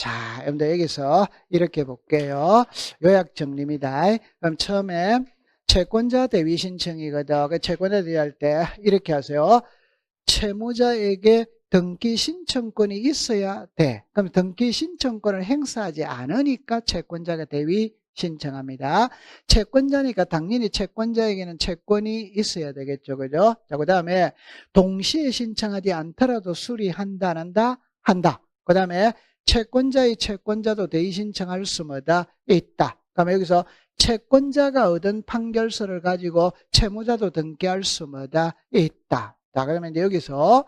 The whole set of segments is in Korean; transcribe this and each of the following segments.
자, 여러분들 여기서 이렇게 볼게요. 요약 정리입니다. 그럼 처음에 채권자 대위 신청이거든. 그 채권자 대위할 때 이렇게 하세요. 채무자에게 등기 신청권이 있어야 돼. 그럼 등기 신청권을 행사하지 않으니까 채권자가 대위 신청합니다. 채권자니까 당연히 채권자에게는 채권이 있어야 되겠죠. 그죠? 자, 그 다음에 동시에 신청하지 않더라도 수리한다, 안 한다? 한다. 그 다음에 채권자의 채권자도 대위 신청할 수마다 있다. 그러면 여기서 채권자가 얻은 판결서를 가지고 채무자도 등기할 수마다 있다. 자, 그러면 이제 여기서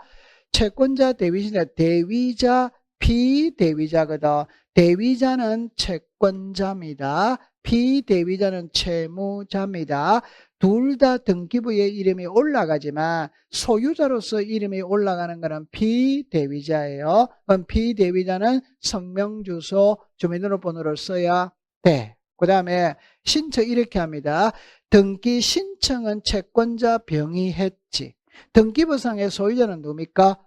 채권자 대위자, 대위자, 피대위자거든. 대위자는 채권자입니다. 피대위자는 채무자입니다. 둘 다 등기부에 이름이 올라가지만 소유자로서 이름이 올라가는 것은 피대위자예요. 그럼 피대위자는 성명, 주소, 주민등록번호를 써야 돼. 그 다음에 신청 이렇게 합니다. 등기 신청은 채권자 병의했지. 등기부상의 소유자는 누굽니까?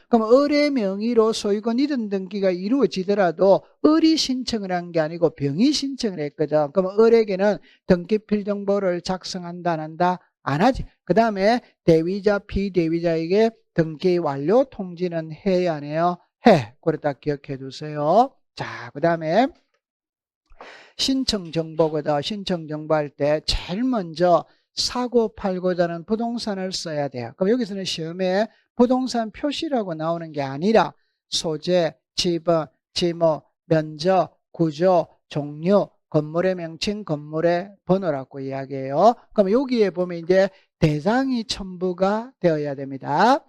그럼 을의 명의로 소유권 이전 등기가 이루어지더라도 을이 신청을 한 게 아니고 병이 신청을 했거든. 그럼 을에게는 등기필 정보를 작성한다, 안 한다? 안 하지. 그 다음에 대위자, 피대위자에게 등기 완료 통지는 해야 안 해요? 해. 그렇다 기억해 두세요. 자, 그 다음에 신청 정보거든. 신청 정보할 때 제일 먼저 사고 팔고자는 부동산을 써야 돼요. 그럼 여기서는 시험에 부동산 표시라고 나오는 게 아니라 소재, 지분, 지목, 면적, 구조, 종류, 건물의 명칭, 건물의 번호라고 이야기해요. 그럼 여기에 보면 이제 대상이 첨부가 되어야 됩니다.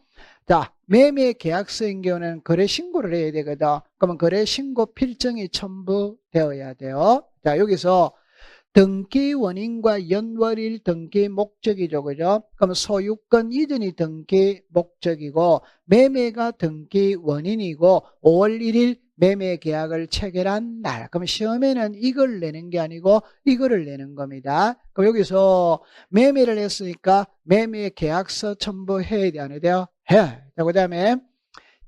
자, 매매 계약서인 경우는 거래 신고를 해야 되거든. 그러면 거래 신고 필정이 첨부되어야 돼요. 자, 여기서 등기 원인과 연월일 등기 목적이죠. 그죠? 그럼 소유권 이전이 등기 목적이고 매매가 등기 원인이고 5월 1일 매매 계약을 체결한 날. 그럼 시험에는 이걸 내는 게 아니고 이거를 내는 겁니다. 그럼 여기서 매매를 했으니까 매매 계약서 첨부해야 돼, 안 해야 돼요? 해. 자, 그다음에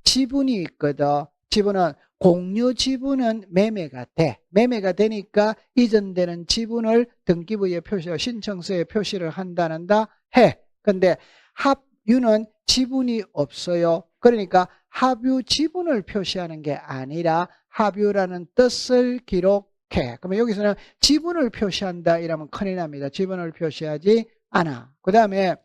지분이 있거든. 지분은 공유 지분은 매매가 돼. 매매가 되니까 이전되는 지분을 등기부에 신청서에 표시를 한다, 안 한다? 해. 근데 합유는 지분이 없어요. 그러니까 합유 지분을 표시하는 게 아니라 합유라는 뜻을 기록해. 그러면 여기서는 지분을 표시한다 이러면 큰일 납니다. 지분을 표시하지 않아. 그 다음에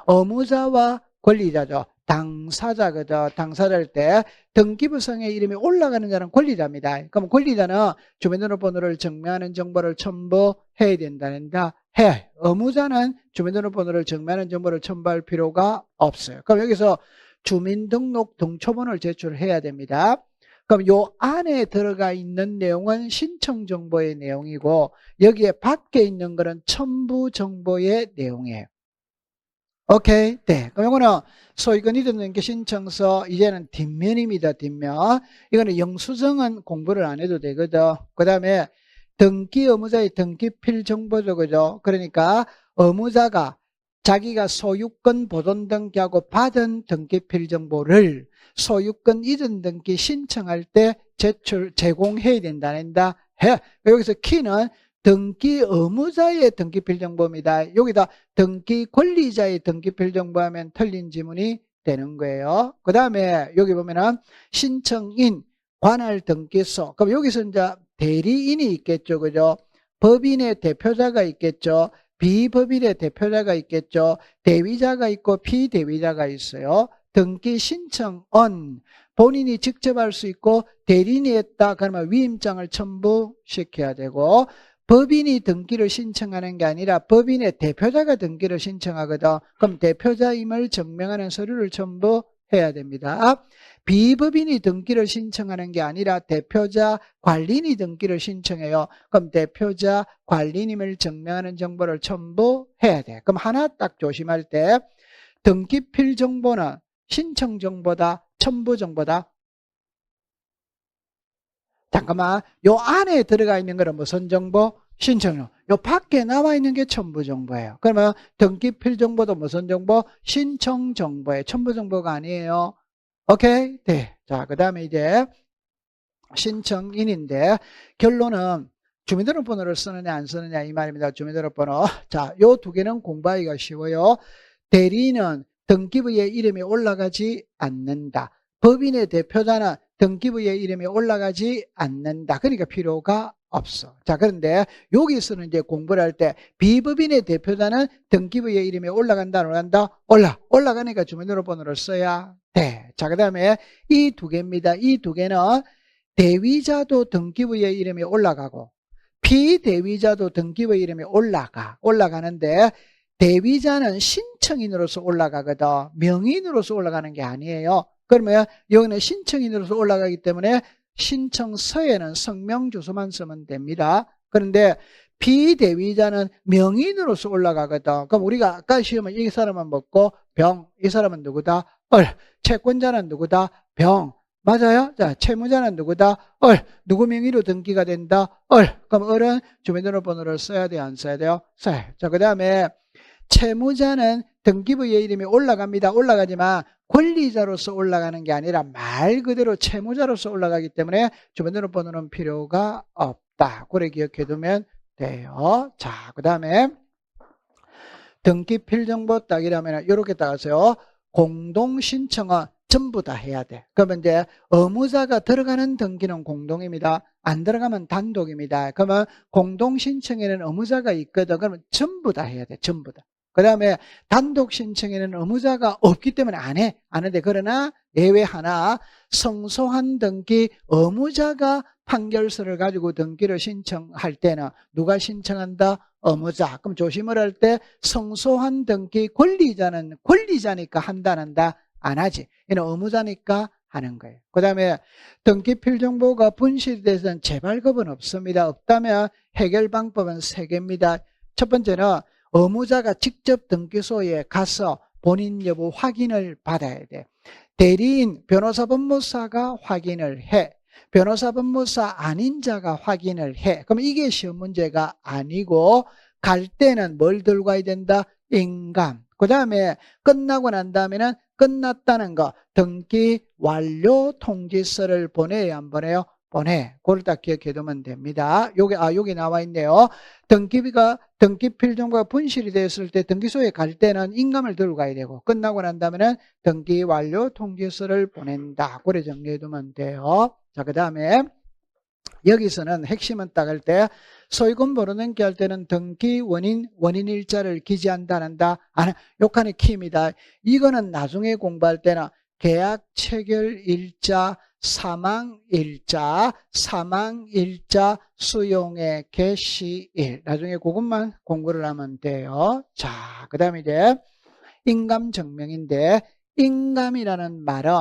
의무자와 권리자죠. 당사자거든. 당사자일 때 등기부상에 이름이 올라가는 자는 권리자입니다. 그럼 권리자는 주민등록번호를 증명하는 정보를 첨부해야 된다는가? 해. 의무자는 주민등록번호를 증명하는 정보를 첨부할 필요가 없어요. 그럼 여기서 주민등록 등초본을 제출해야 됩니다. 그럼 요 안에 들어가 있는 내용은 신청 정보의 내용이고 여기에 밖에 있는 것은 첨부 정보의 내용이에요. 오케이. 네. 그럼 이거는 소유권 이전 등기 신청서 이제는 뒷면입니다. 뒷면. 이거는 영수증은 공부를 안 해도 되거든. 그 다음에 등기 의무자의 등기필 정보죠. 그죠? 그러니까 의무자가 자기가 소유권 보존 등기하고 받은 등기필 정보를 소유권 이전 등기 신청할 때 제공해야 된다. 해. 여기서 키는 등기 의무자의 등기필 정보입니다. 여기다 등기 권리자의 등기필 정보하면 틀린 지문이 되는 거예요. 그 다음에 여기 보면은 신청인, 관할 등기소. 그럼 여기서 이제 대리인이 있겠죠. 그죠? 법인의 대표자가 있겠죠. 비법인의 대표자가 있겠죠. 대위자가 있고 피대위자가 있어요. 등기 신청은 본인이 직접 할 수 있고 대리인이 했다 그러면 위임장을 첨부시켜야 되고 법인이 등기를 신청하는 게 아니라 법인의 대표자가 등기를 신청하거든. 그럼 대표자임을 증명하는 서류를 첨부해야 됩니다. 비법인이 등기를 신청하는 게 아니라 대표자, 관리인이 등기를 신청해요. 그럼 대표자, 관리인임을 증명하는 정보를 첨부해야 돼. 그럼 하나 딱 조심할 때 등기필 정보는 신청 정보다, 첨부 정보다? 잠깐만, 요 안에 들어가 있는 거는 무슨 정보? 신청요. 요 밖에 나와 있는 게 첨부 정보예요. 그러면 등기필 정보도 무슨 정보? 신청 정보예요. 첨부 정보가 아니에요. 오케이? 네. 자, 그 다음에 이제 신청인인데 결론은 주민등록번호를 쓰느냐 안 쓰느냐 이 말입니다. 주민등록번호. 자, 요 두 개는 공부하기가 쉬워요. 대리인은 등기부에 이름이 올라가지 않는다. 법인의 대표자는 등기부에 이름이 올라가지 않는다. 그러니까 필요가 없어. 자, 그런데 여기서는 이제 공부를 할 때 비법인의 대표자는 등기부에 이름이 올라간다, 안 올라간다? 올라가니까 주민등록번호를 써야 돼. 자, 그 다음에 이 두 개입니다. 이 두 개는 대위자도 등기부에 이름이 올라가고 피대위자도 등기부에 이름이 올라가는데 대위자는 신청인으로서 올라가거든. 명의인으로서 올라가는 게 아니에요. 그러면 여기는 신청인으로서 올라가기 때문에 신청서에는 성명 주소만 쓰면 됩니다. 그런데 피대위자는 명의인으로서 올라가거든. 그럼 우리가 아까 시험은 이 사람은 먹고 병, 이 사람은 누구다? 채권자는 누구다? 병. 맞아요? 자, 채무자는 누구다? 누구 명의로 등기가 된다? 그럼 을은 주민등록번호를 써야 돼요? 안 써야 돼요? 써요. 자, 그 다음에 채무자는 등기부에 이름이 올라가지만 권리자로서 올라가는 게 아니라 말 그대로 채무자로서 올라가기 때문에 주민등록번호는 필요가 없다. 그래 기억해 두면 돼요. 자, 그 다음에 등기 필정보 딱이라면 이렇게 따가세요. 공동신청은 전부 다 해야 돼. 그러면 이제 의무자가 들어가는 등기는 공동입니다. 안 들어가면 단독입니다. 그러면 공동신청에는 의무자가 있거든. 그러면 전부 다 해야 돼. 전부 다. 그 다음에 단독신청에는 의무자가 없기 때문에 안 해. 안 하는데 그러나 예외 하나 성소한 등기 의무자가 판결서를 가지고 등기를 신청할 때는 누가 신청한다? 의무자. 그럼 조심을 할 때 성소한 등기 권리자는 권리자니까 한다 안 하지. 이는 의무자니까 하는 거예요. 그 다음에 등기 필정보가 분실이 돼서는 재발급은 없습니다. 없다면 해결 방법은 세 개입니다. 첫 번째는 의무자가 직접 등기소에 가서 본인 여부 확인을 받아야 돼. 대리인 변호사 법무사가 확인을 해. 변호사 법무사 아닌 자가 확인을 해. 그럼 이게 시험 문제가 아니고 갈 때는 뭘 들고 가야 된다? 인감. 그 다음에 끝나고 난 다음에는 끝났다는 거 등기 완료 통지서를 보내야 안 보내요? 보내. 그걸 딱 기억해 두면 됩니다. 여기 나와 있네요. 등기 필정보가 분실이 됐을 때 등기소에 갈 때는 인감을 들고 가야 되고 끝나고 난 다음에는 등기 완료 통지서를 보낸다. 그래 정리해 두면 돼요. 자, 그 다음에 여기서는 핵심은 딱 할 때 소유권 번호등기 할 때는 등기 원인 일자를 기재한다 안 한다? 요칸이 키입니다. 이거는 나중에 공부할 때는 계약 체결 일자, 사망 일자, 수용의 개시일. 나중에 그것만 공부를 하면 돼요. 자, 그 다음에 이제 인감증명인데 인감이라는 말은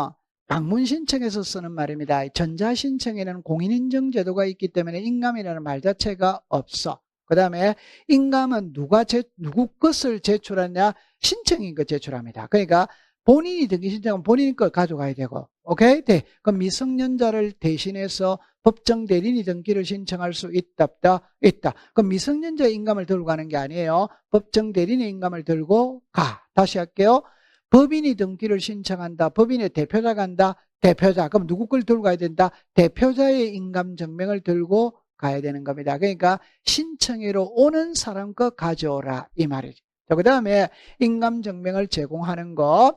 방문 신청에서 쓰는 말입니다. 전자 신청에는 공인인증 제도가 있기 때문에 인감이라는 말 자체가 없어. 그 다음에 인감은 누구 것을 제출하냐? 신청인 것 제출합니다. 그러니까 본인이 등기 신청하면 본인 것 가져가야 되고, 오케이? 네. 그럼 미성년자를 대신해서 법정 대리인이 등기를 신청할 수 있다, 없다? 있다. 그럼 미성년자 인감을 들고 가는 게 아니에요. 법정 대리인의 인감을 들고 가. 다시 할게요. 법인이 등기를 신청한다. 법인의 대표자가 한다. 대표자. 그럼 누구 걸 들고 가야 된다? 대표자의 인감 증명을 들고 가야 되는 겁니다. 그러니까 신청회로 오는 사람 거 가져오라 이 말이죠. 그 다음에 인감 증명을 제공하는 것.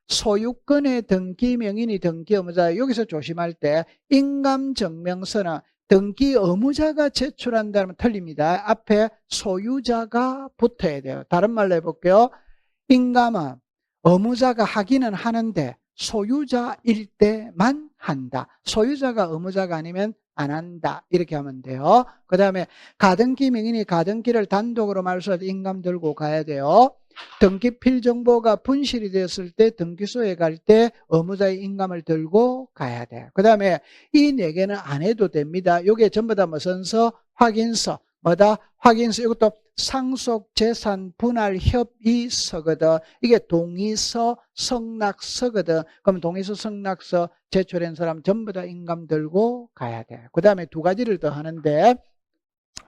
소유권의 등기 명인이 등기 의무자. 여기서 조심할 때 인감 증명서는 등기 의무자가 제출한다면 틀립니다. 앞에 소유자가 붙어야 돼요. 다른 말로 해볼게요. 인감은 의무자가 하기는 하는데 소유자일 때만 한다. 소유자가 의무자가 아니면 안 한다. 이렇게 하면 돼요. 그 다음에 가등기 명인이 가등기를 단독으로 말소할 때 인감 들고 가야 돼요. 등기 필정보가 분실이 됐을 때 등기소에 갈 때 의무자의 인감을 들고 가야 돼요. 그 다음에 이 네 개는 안 해도 됩니다. 이게 전부 다 무슨 서? 확인서. 뭐다? 확인서. 이것도 상속재산 분할 협의서거든. 이게 동의서, 성락서거든. 그럼 동의서, 성락서 제출한 사람 전부 다 인감 들고 가야 돼. 그 다음에 두 가지를 더 하는데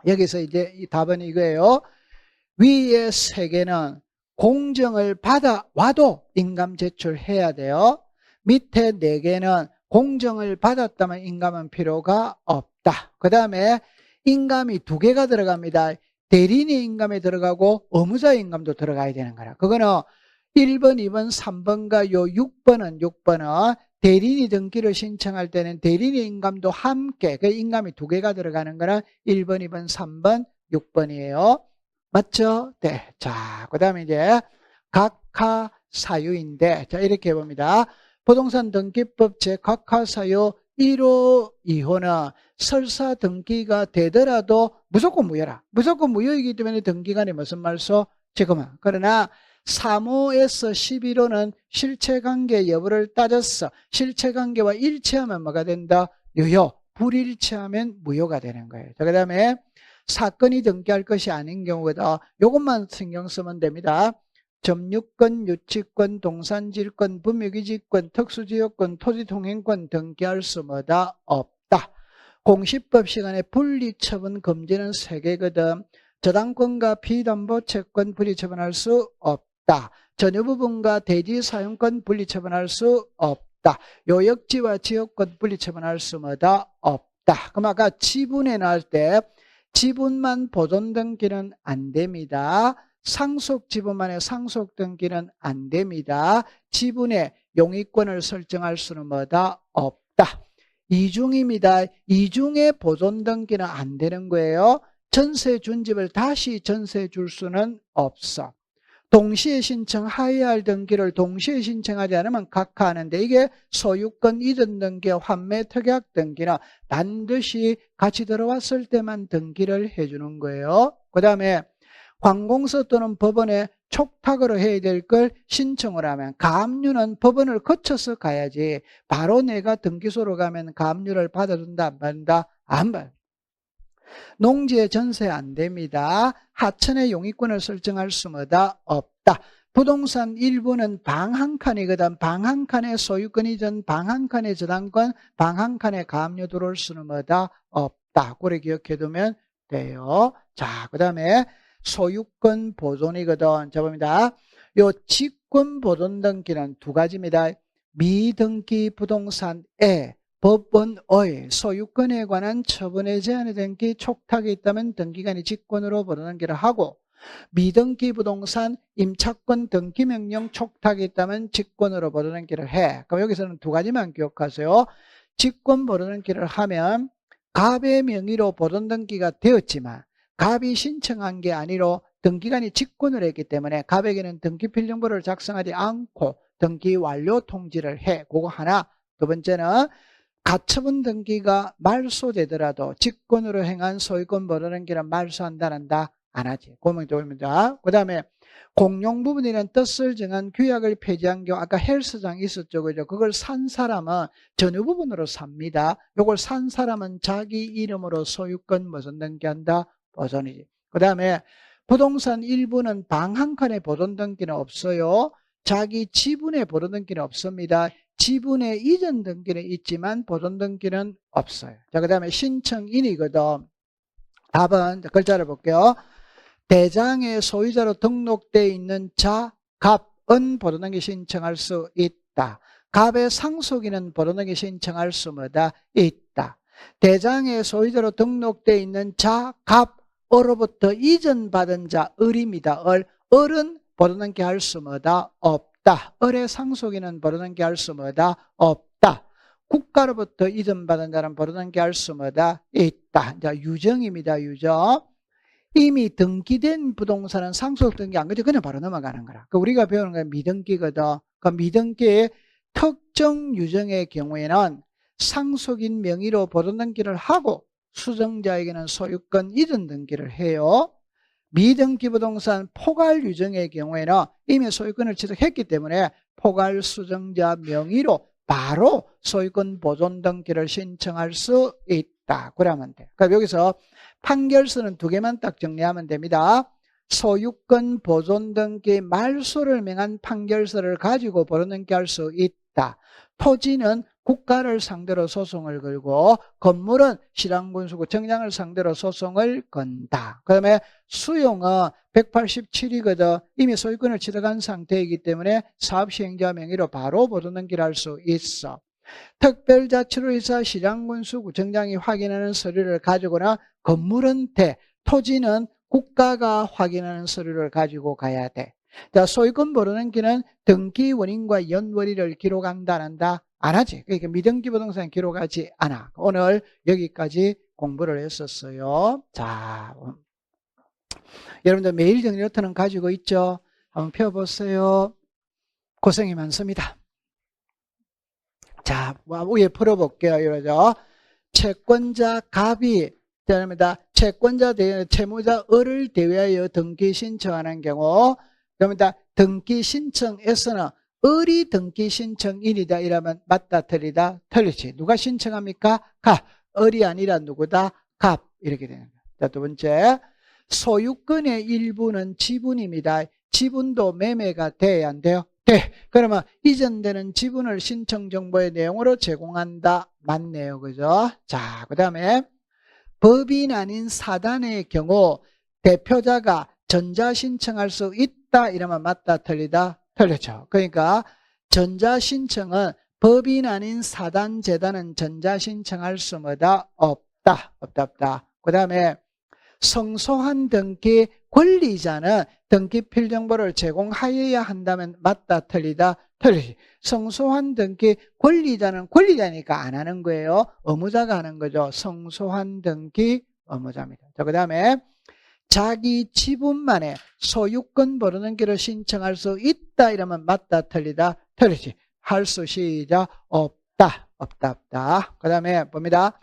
여기서 이제 이 답은 이거예요. 위에 세 개는 공정을 받아와도 인감 제출해야 돼요. 밑에 네 개는 공정을 받았다면 인감은 필요가 없다. 그 다음에 인감이 두 개가 들어갑니다. 대리인의 인감에 들어가고 의무자의 인감도 들어가야 되는 거라. 그거는 1번, 2번, 3번과 요 6번은 대리인이 등기를 신청할 때는 대리인의 인감도 함께, 그 인감이 두 개가 들어가는 거는 1번, 2번, 3번, 6번이에요. 맞죠? 네. 자, 그 다음에 이제 각하 사유인데, 자, 이렇게 해봅니다. 부동산 등기법 제 각하 사유 1호, 2호는 설사 등기가 되더라도 무조건 무효라. 무조건 무효이기 때문에 등기간에 무슨 말소? 지금은. 그러나 3호에서 11호는 실체관계 여부를 따졌어. 실체관계와 일치하면 뭐가 된다? 유효. 불일치하면 무효가 되는 거예요. 자, 그 다음에 사건이 등기할 것이 아닌 경우다. 이것만 신경 쓰면 됩니다. 점유권, 유치권, 동산질권, 분묘기지권, 특수지역권, 토지통행권 등기할 수 뭐다? 없다. 공시법 시간에 분리처분 금지는 3개거든. 저당권과 피담보채권 분리처분할 수 없다. 전유부분과 대지사용권 분리처분할 수 없다. 요역지와 지역권 분리처분할 수 뭐다? 없다. 그럼 아까 지분에 나올 때 지분만 보존 등기는 안 됩니다. 상속 지분만의 상속 등기는 안 됩니다. 지분의 용의권을 설정할 수는 뭐다? 없다. 이중입니다. 이중의 보존 등기는 안 되는 거예요. 전세 준 집을 다시 전세 줄 수는 없어. 동시에 신청 하회할 등기를 동시에 신청하지 않으면 각하하는데 이게 소유권 이전 등기와 환매 특약 등기는 반드시 같이 들어왔을 때만 등기를 해주는 거예요. 그 다음에 관공서 또는 법원에 촉탁으로 해야 될 걸 신청을 하면 가압류는 법원을 거쳐서 가야지 바로 내가 등기소로 가면 가압류를 받아준다 안 받는다? 안 받아. 농지의 전세 안 됩니다. 하천의 용의권을 설정할 수 뭐다? 없다. 부동산 일부는 방 한 칸이거든. 방 한 칸의 소유권 이전, 방 한 칸의 저당권, 방 한 칸의 가압류 들어올 수는 뭐다? 없다. 그래 기억해 두면 돼요. 자, 그 다음에 소유권 보존이거든. 자, 봅니다. 요 직권 보존 등기는 두 가지입니다. 미등기 부동산에 법원의 소유권에 관한 처분에 제한이 등기 촉탁이 있다면 등기관이 직권으로 보존등기를 하고 미등기 부동산 임차권 등기명령 촉탁이 있다면 직권으로 보존등기를 해. 그럼 여기서는 두 가지만 기억하세요. 직권 보존등기를 하면 갑의 명의로 보존등기가 되었지만 갑이 신청한 게 아니로 등기관이 직권을 했기 때문에 갑에게는 등기필령보를 작성하지 않고 등기 완료 통지를 해. 그거 하나. 두 번째는 가처분 등기가 말소되더라도 직권으로 행한 소유권 보존등기는 말소한다 안 한다? 안 하지. 고명도입니다. 그 다음에 공용 부분이라는 뜻을 정한 규약을 폐지한 경우 아까 헬스장 있었죠. 그죠? 그걸 산 사람은 전유 부분으로 삽니다. 이걸 산 사람은 자기 이름으로 소유권 보존 등기한다? 보존이지. 그 다음에 부동산 일부는 방 한 칸의 보존 등기는 없어요. 자기 지분의 보존 등기는 없습니다. 지분의 이전 등기는 있지만 보존 등기는 없어요. 자, 그 다음에 신청인이거든. 답은 글자를 볼게요. 대장의 소유자로 등록되어 있는 자, 갑은 보존 등기 신청할 수 있다. 갑의 상속인은 보존 등기 신청할 수 뭐다? 있다. 대장의 소유자로 등록되어 있는 자, 갑으로부터 이전받은 자, 을입니다. 을은 보존 등기 할 수 뭐다? 없다. 을의 상속인은 보존등기 할 수 뭐다? 없다. 국가로부터 이전받은 자는 보존등기 할 수 뭐다? 있다. 자, 유정입니다. 유정. 이미 등기된 부동산은 상속등기 안 그죠? 그냥 바로 넘어가는 거라. 우리가 배우는 건 미등기거든. 그 미등기의 특정 유정의 경우에는 상속인 명의로 보존등기를 하고 수정자에게는 소유권 이전 등기를 해요. 미등기 부동산 포괄 유정의 경우에는 이미 소유권을 취득했기 때문에 포괄 수정자 명의로 바로 소유권 보존 등기를 신청할 수 있다. 그러면 돼. 그럼 여기서 판결서는 두 개만 딱 정리하면 됩니다. 소유권 보존 등기 말소를 명한 판결서를 가지고 보존 등기할 수 있다. 토지는 국가를 상대로 소송을 걸고 건물은 시랑군수구청장을 상대로 소송을 건다. 그 다음에 수용은 187이거든. 이미 소유권을 취득한 상태이기 때문에 사업시행자 명의로 바로 보존등기를 할 수 있어. 특별자치로에서 시장군수 구청장이 확인하는 서류를 가지거나 건물은 대, 토지는 국가가 확인하는 서류를 가지고 가야 돼. 자, 소유권 벌어넘기는 등기 원인과 연월일을 기록한다, 안 한다? 안 하지. 그러니까 미등기 부동산 기록하지 않아. 오늘 여기까지 공부를 했었어요. 자, 여러분들 매일 정리 노트는 가지고 있죠? 한번 펴보세요. 고생이 많습니다. 자, 위에 풀어볼게요. 이러죠. 채권자 갑이, 그다음에다 채권자 대 채무자 을을 대위하여 등기 신청하는 경우, 그다음에다 등기 신청에서는 을이 등기 신청인이다 이러면 맞다 틀리다 틀리지. 누가 신청합니까? 갑. 을이 아니라 누구다? 갑. 이렇게 되는 거예요. 자, 두 번째, 소유권의 일부는 지분입니다. 지분도 매매가 돼야 안 돼요? 돼. 그러면 이전되는 지분을 신청 정보의 내용으로 제공한다. 맞네요. 그죠? 자, 그 다음에 법인 아닌 사단의 경우 대표자가 전자 신청할 수 있다. 이러면 맞다. 틀리다. 틀렸죠. 그러니까 전자 신청은 법인 아닌 사단 재단은 전자 신청할 수 뭐다? 없다. 없다. 그 다음에 성소한 등기 권리자는 등기 필정보를 제공하여야 한다면 맞다 틀리다 틀리지. 성소한 등기 권리자는 권리자니까 안 하는 거예요. 의무자가 하는 거죠. 성소한 등기 의무자입니다. 자, 그 다음에 자기 지분만의 소유권 벌어넘기를 신청할 수 있다 이러면 맞다 틀리다 틀리지. 할 수 시작 없다. 그 다음에 봅니다.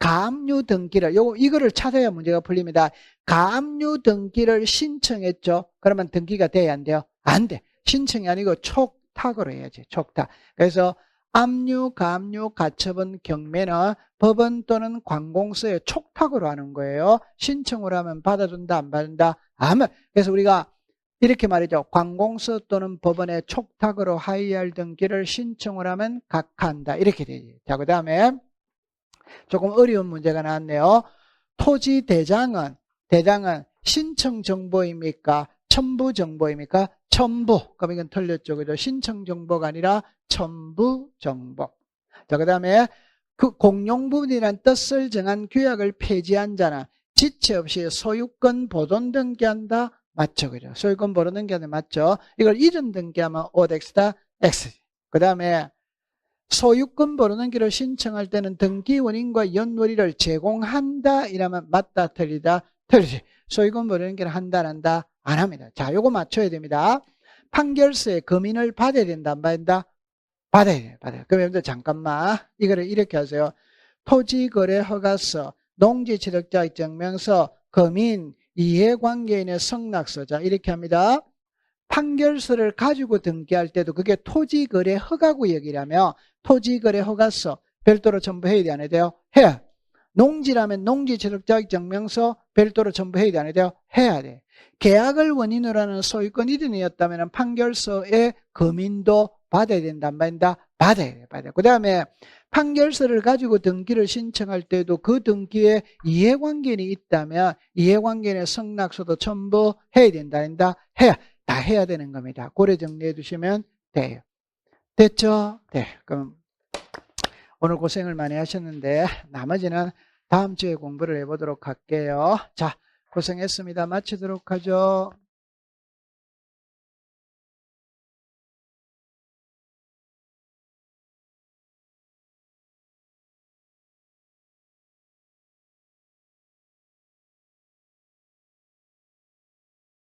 가압류 등기를, 이거를 찾아야 문제가 풀립니다. 가압류 등기를 신청했죠. 그러면 등기가 돼야 안 돼요? 안 돼. 신청이 아니고 촉탁으로 해야지. 촉탁. 그래서 압류, 가압류, 가처분 경매는 법원 또는 관공서에 촉탁으로 하는 거예요. 신청으로 하면 받아준다, 안 받는다? 아무. 그래서 우리가 이렇게 말이죠. 관공서 또는 법원에 촉탁으로 하여할 등기를 신청을 하면 각하한다. 이렇게 되지. 자, 그 다음에 조금 어려운 문제가 나왔네요. 토지 대장은 신청 정보입니까? 첨부 정보입니까? 첨부. 그럼 이건 틀렸죠. 그죠? 신청 정보가 아니라 첨부 정보. 자, 그 다음에 그 공용부분이란 뜻을 정한 규약을 폐지한 자는 지체 없이 소유권 보존 등기한다. 맞죠. 그죠? 소유권 보존 등기하는 맞죠? 이걸 이전 등기하면 OX다. X. 그 다음에 소유권 벌어넘기를 신청할 때는 등기 원인과 연월일을 제공한다 이러면 맞다 틀리다 틀리지. 소유권 벌어넘기를 한다 안 한다? 안 합니다. 자, 요거 맞춰야 됩니다. 판결서에 검인을 받아야 된다 안 받는다? 받아야 돼요. 그럼 여러분들 잠깐만 이거를 이렇게 하세요. 토지거래 허가서, 농지취득자 증명서, 검인, 이해관계인의 성락서자 이렇게 합니다. 판결서를 가지고 등기할 때도 그게 토지거래 허가구역이라면 토지거래 허가서 별도로 첨부해야 돼, 안 해야 돼요? 해야. 농지라면 농지취득자격증명서 별도로 첨부해야 돼, 안 해야 돼요? 해야 돼. 계약을 원인으로 하는 소유권 이전이었다면 판결서에 검인도 받아야 된다, 안 받는다? 받아야 돼, 받아야 돼. 그 다음에 판결서를 가지고 등기를 신청할 때도 그 등기에 이해관계인이 있다면 이해관계인의 성락서도 첨부해야 된다, 안 된다? 해야. 다 해야 되는 겁니다. 고래 정리해 두시면 돼요. 됐죠? 네. 그럼 오늘 고생을 많이 하셨는데 나머지는 다음 주에 공부를 해보도록 할게요. 자, 고생했습니다. 마치도록 하죠.